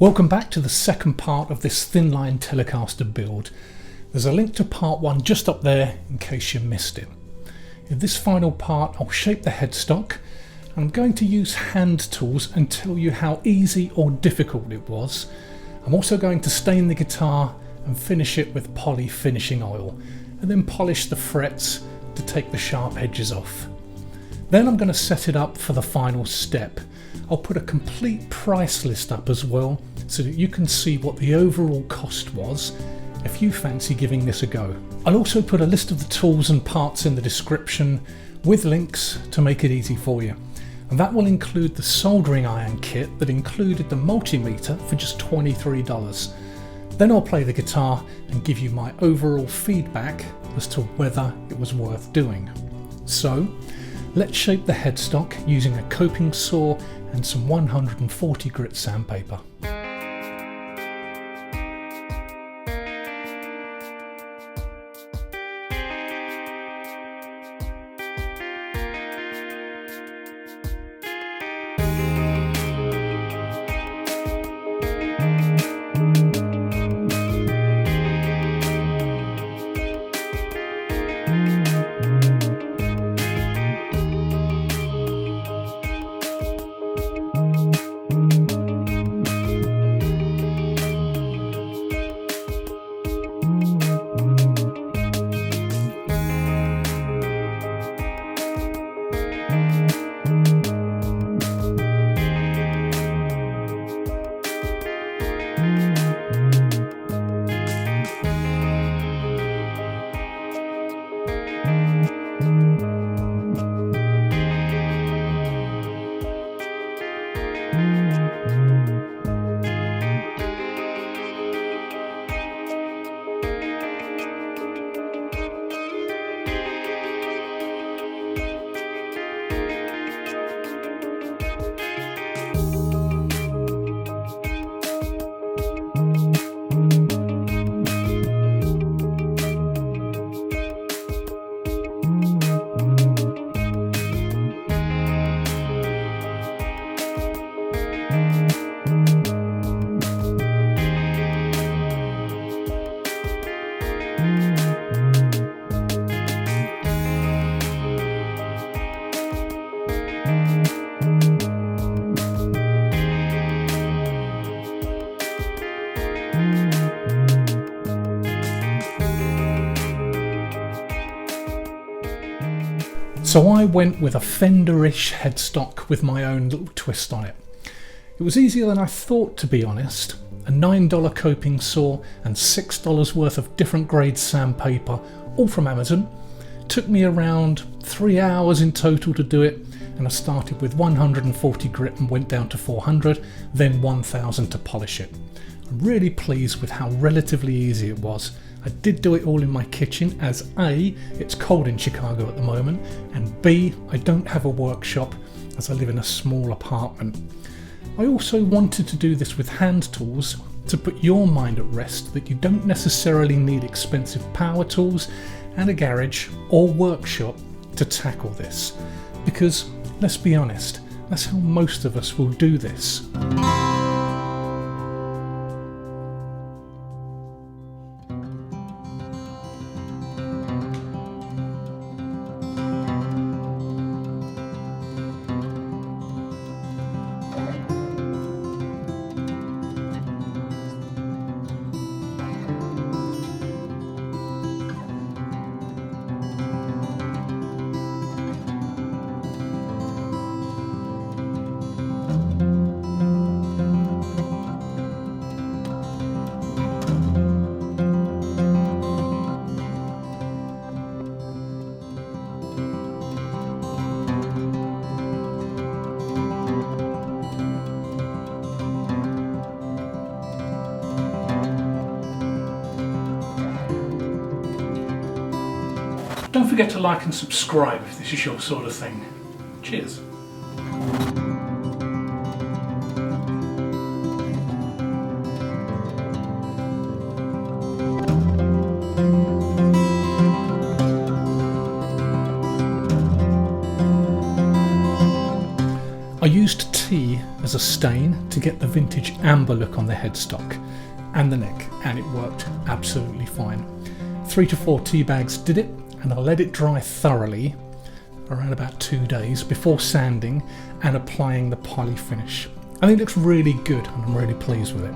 Welcome back to the second part of this Thinline Telecaster build. There's a link to part 1 just up there in case you missed it. In this final part I'll shape the headstock. I'm going to use hand tools and tell you how easy or difficult it was. I'm also going to stain the guitar and finish it with poly finishing oil, and then polish the frets to take the sharp edges off. Then I'm going to set it up for the final step. I'll put a complete price list up as well so that you can see what the overall cost was if you fancy giving this a go. I'll also put a list of the tools and parts in the description with links to make it easy for you. And that will include the soldering iron kit that included the multimeter for just $23. Then I'll play the guitar and give you my overall feedback as to whether it was worth doing. So let's shape the headstock using a coping saw and some 140 grit sandpaper. So I went with a Fender-ish headstock with my own little twist on it. It was easier than I thought, to be honest. A $9 coping saw and $6 worth of different grade sandpaper, all from Amazon. Took me around 3 hours in total to do it, and I started with 140 grit and went down to 400, then 1000 to polish it. I'm really pleased with how relatively easy it was. I did do it all in my kitchen as A, it's cold in Chicago at the moment, and B, I don't have a workshop as I live in a small apartment. I also wanted to do this with hand tools to put your mind at rest that you don't necessarily need expensive power tools and a garage or workshop to tackle this. Because, let's be honest, that's how most of us will do this. Don't forget to like and subscribe if this is your sort of thing. Cheers. I used tea as a stain to get the vintage amber look on the headstock and the neck, and it worked absolutely fine. 3 to 4 tea bags did it, and I let it dry thoroughly around about 2 days before sanding and applying the poly finish. I think it looks really good and I'm really pleased with it.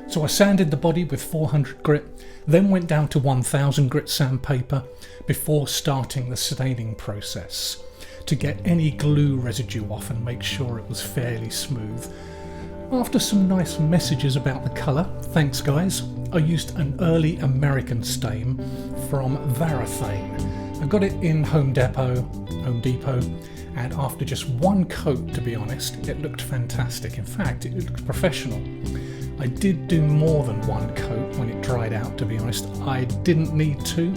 So I sanded the body with 400 grit, then went down to 1000 grit sandpaper before starting the staining process to get any glue residue off and make sure it was fairly smooth. After some nice messages about the colour, thanks guys, I used an early American stain from Varathane. I got it in Home Depot, and after just one coat, to be honest, it looked fantastic. In fact, it looked professional. I did do more than one coat when it dried out, to be honest. I didn't need to,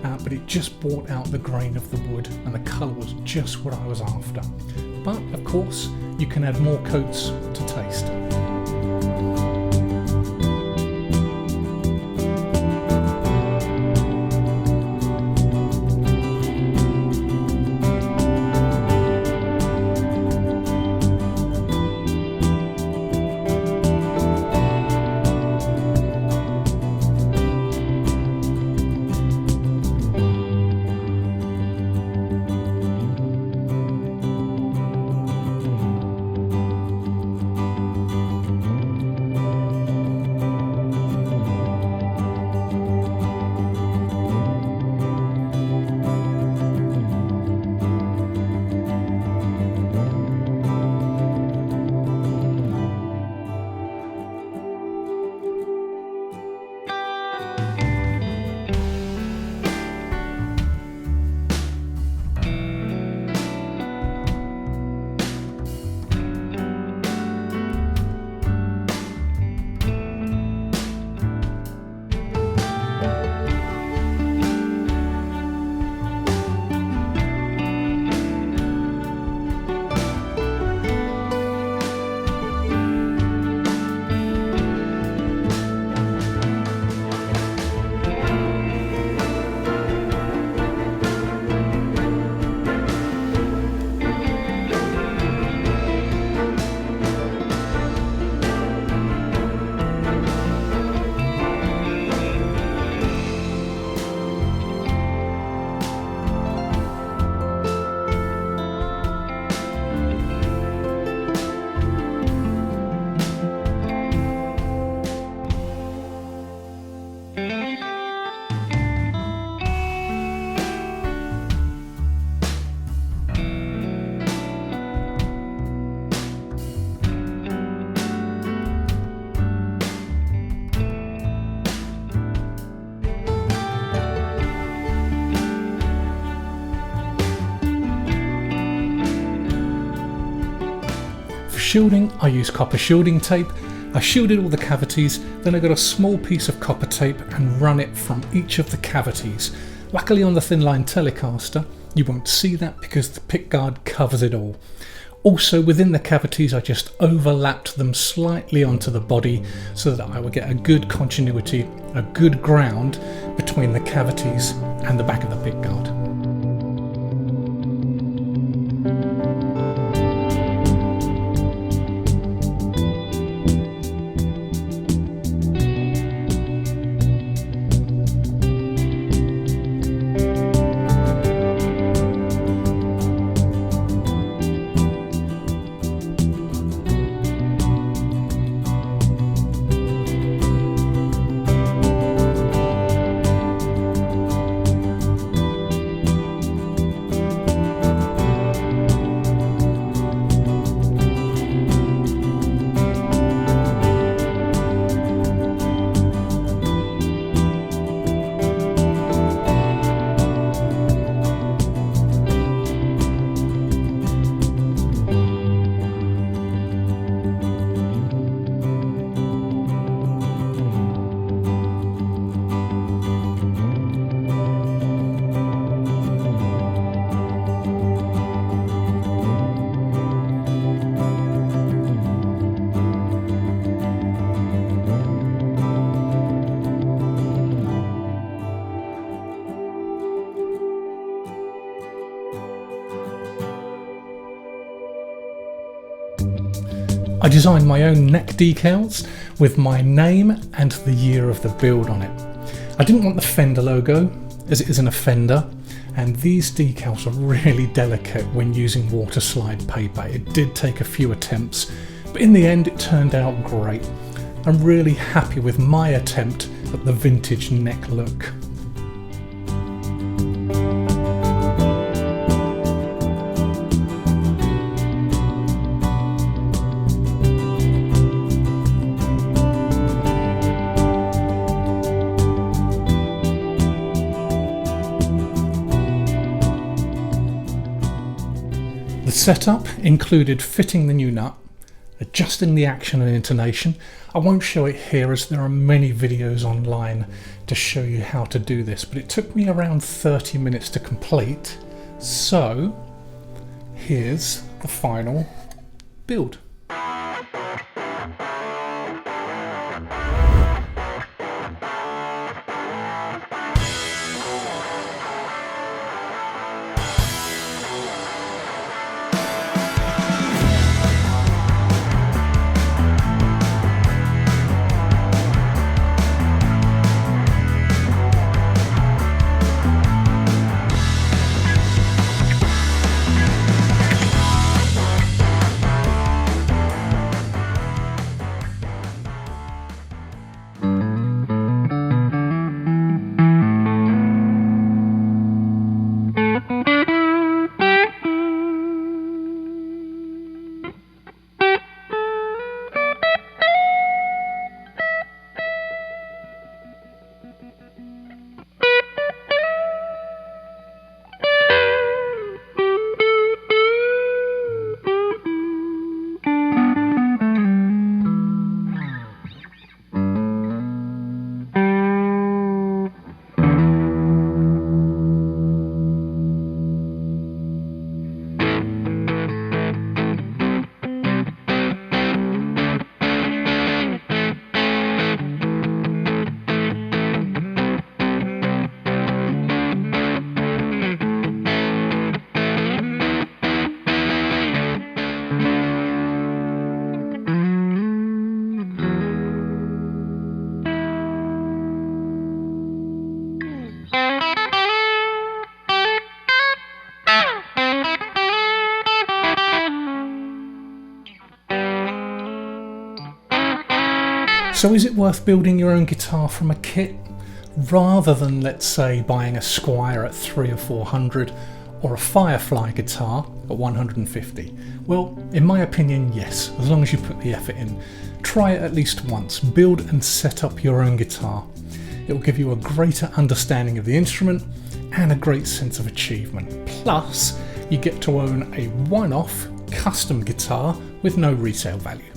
but it just brought out the grain of the wood and the colour was just what I was after. But of course, you can add more coats to taste. shielding, I use copper shielding tape. I shielded all the cavities, then I got a small piece of copper tape and run it from each of the cavities. Luckily on the Thinline Telecaster, you won't see that because the pickguard covers it all. Also within the cavities I just overlapped them slightly onto the body so that I would get a good continuity, a good ground between the cavities and the back of the pickguard. I designed my own neck decals with my name and the year of the build on it. I didn't want the Fender logo as it isn't a Fender, and these decals are really delicate when using water slide paper. It did take a few attempts, but in the end it turned out great. I'm really happy with my attempt at the vintage neck look. The setup included fitting the new nut, adjusting the action and intonation. I won't show it here as there are many videos online to show you how to do this, but it took me around 30 minutes to complete. So here's the final build. So is it worth building your own guitar from a kit rather than, let's say, buying a Squire at 300 or 400 or a Firefly guitar at 150? Well, in my opinion, yes, as long as you put the effort in. Try it at least once, build and set up your own guitar. It will give you a greater understanding of the instrument and a great sense of achievement. Plus, you get to own a one-off custom guitar with no resale value.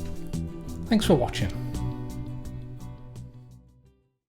Thanks for watching.